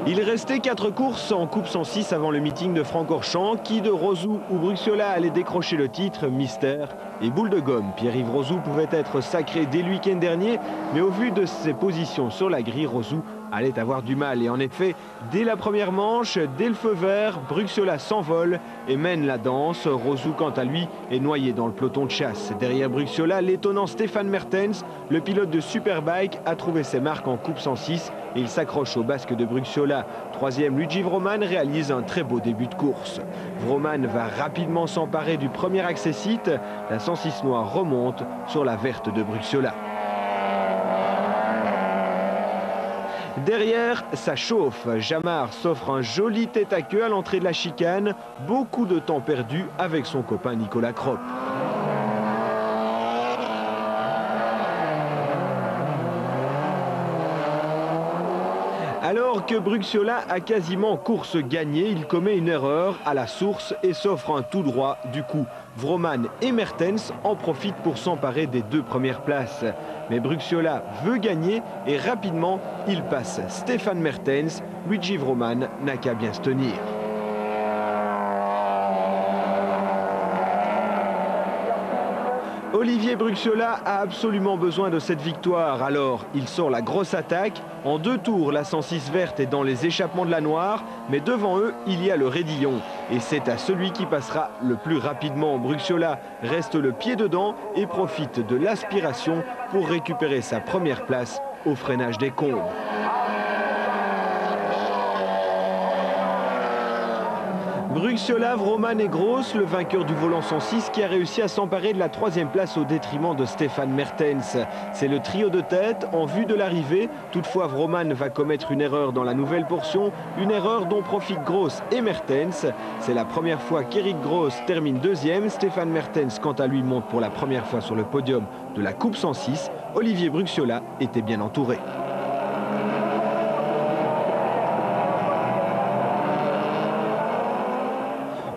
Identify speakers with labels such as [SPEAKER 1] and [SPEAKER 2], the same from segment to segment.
[SPEAKER 1] Il restait 4 courses en Coupe 106 avant le meeting de Francorchamps. Qui de Rosou ou Bruxiola allait décrocher le titre? Mystère et boule de gomme. Pierre-Yves Rosou pouvait être sacré dès le week-end dernier, mais au vu de ses positions sur la grille, Rosou allait avoir du mal. Et en effet, dès la première manche, dès le feu vert, Bruxiola s'envole et mène la danse. Rosou, quant à lui, est noyé dans le peloton de chasse. Derrière Bruxiola, l'étonnant Stéphane Mertens, le pilote de Superbike, a trouvé ses marques en Coupe 106 et il s'accroche au basque de Bruxiola. Troisième, Luigi Vroman réalise un très beau début de course. Vroman va rapidement s'emparer du premier accessite. La 106 noire remonte sur la verte de Bruxiola. Derrière, ça chauffe. Jamar s'offre un joli tête à queue à l'entrée de la chicane. Beaucoup de temps perdu avec son copain Nicolas Kropp. Alors que Bruxiola a quasiment course gagnée, il commet une erreur à la source et s'offre un tout droit. Du coup, Vroman et Mertens en profitent pour s'emparer des 2 premières places. Mais Bruxiola veut gagner et rapidement, il passe Stéphane Mertens. Luigi Vroman n'a qu'à bien se tenir. Olivier Bruxiola a absolument besoin de cette victoire, alors il sort la grosse attaque. En 2 tours, la 106 verte est dans les échappements de la noire, mais devant eux, il y a le raidillon. Et c'est à celui qui passera le plus rapidement. Bruxiola reste le pied dedans et profite de l'aspiration pour récupérer sa première place au freinage des combes. Bruxiola, Vroman et Gross, le vainqueur du volant 106 qui a réussi à s'emparer de la 3e place au détriment de Stéphane Mertens. C'est le trio de tête en vue de l'arrivée. Toutefois, Vroman va commettre une erreur dans la nouvelle portion, une erreur dont profitent Gross et Mertens. C'est la première fois qu'Eric Gross termine 2e. Stéphane Mertens, quant à lui, monte pour la première fois sur le podium de la Coupe 106. Olivier Bruxiola était bien entouré.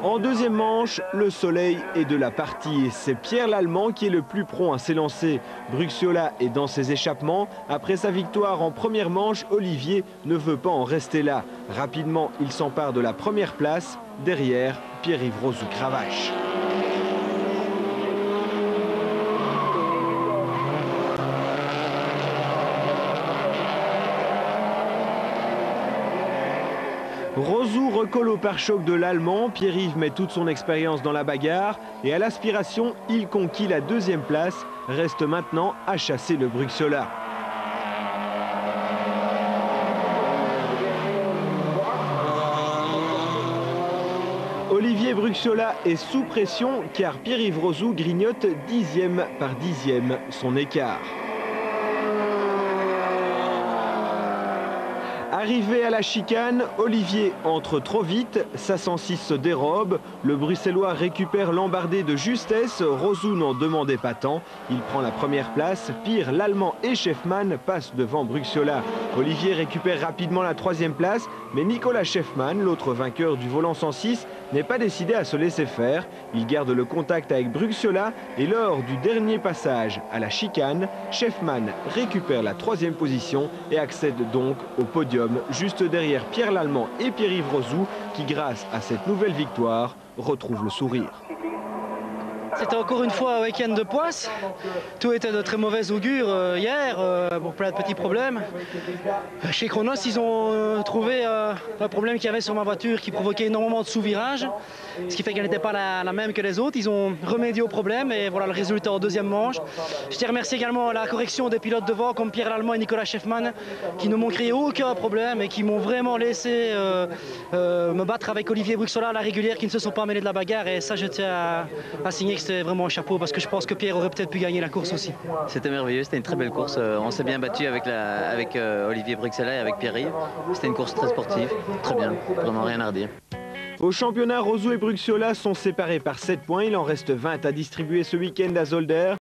[SPEAKER 1] En 2e manche, le soleil est de la partie. C'est Pierre Lallemand qui est le plus prompt à s'élancer. Bruxiola est dans ses échappements. Après sa victoire en première manche, Olivier ne veut pas en rester là. Rapidement, il s'empare de la première place. Derrière, Pierre-Yves Rosou cravache. Rosou recolle au pare-choc de l'Allemand. Pierre-Yves met toute son expérience dans la bagarre et à l'aspiration, il conquit la 2e place. Reste maintenant à chasser le Bruxiola. Olivier Bruxiola est sous pression car Pierre-Yves Rosou grignote 10e par 10e son écart. Arrivé à la chicane, Olivier entre trop vite, sa 106 se dérobe, le Bruxellois récupère l'embardé de justesse, Rosou n'en demandait pas tant, il prend la première place, pire l'Allemand et Scheffmann passent devant Bruxiola. Olivier récupère rapidement la 3e place, mais Nicolas Scheffmann, l'autre vainqueur du volant 106, n'est pas décidé à se laisser faire. Il garde le contact avec Bruxiola et lors du dernier passage à la chicane, Scheffmann récupère la 3e position et accède donc au podium juste derrière Pierre Lallemand et Pierre-Yves Rosou qui, grâce à cette nouvelle victoire, retrouvent le sourire.
[SPEAKER 2] C'était encore une fois un week-end de poisse. Tout était de très mauvais augure hier, pour plein de petits problèmes. Chez Chronos, ils ont trouvé un problème qu'il y avait sur ma voiture qui provoquait énormément de sous-virages, ce qui fait qu'elle n'était pas la même que les autres. Ils ont remédié au problème et voilà le résultat en 2e manche. Je tiens à remercier également la correction des pilotes devant comme Pierre Lallemand et Nicolas Scheffmann qui ne m'ont créé aucun problème et qui m'ont vraiment laissé me battre avec Olivier Bruxiola à la régulière, qui ne se sont pas mêlés de la bagarre, et ça je tiens à signer que c'était vraiment un chapeau parce que je pense que Pierre aurait peut-être pu gagner la course aussi.
[SPEAKER 3] C'était merveilleux, c'était une très belle course. On s'est bien battu avec Olivier Bruxiola et avec Pierre-Yves. C'était une course très sportive, très bien, vraiment rien à redire.
[SPEAKER 1] Au championnat, Rosou et Bruxiola sont séparés par 7 points. Il en reste 20 à distribuer ce week-end à Zolder.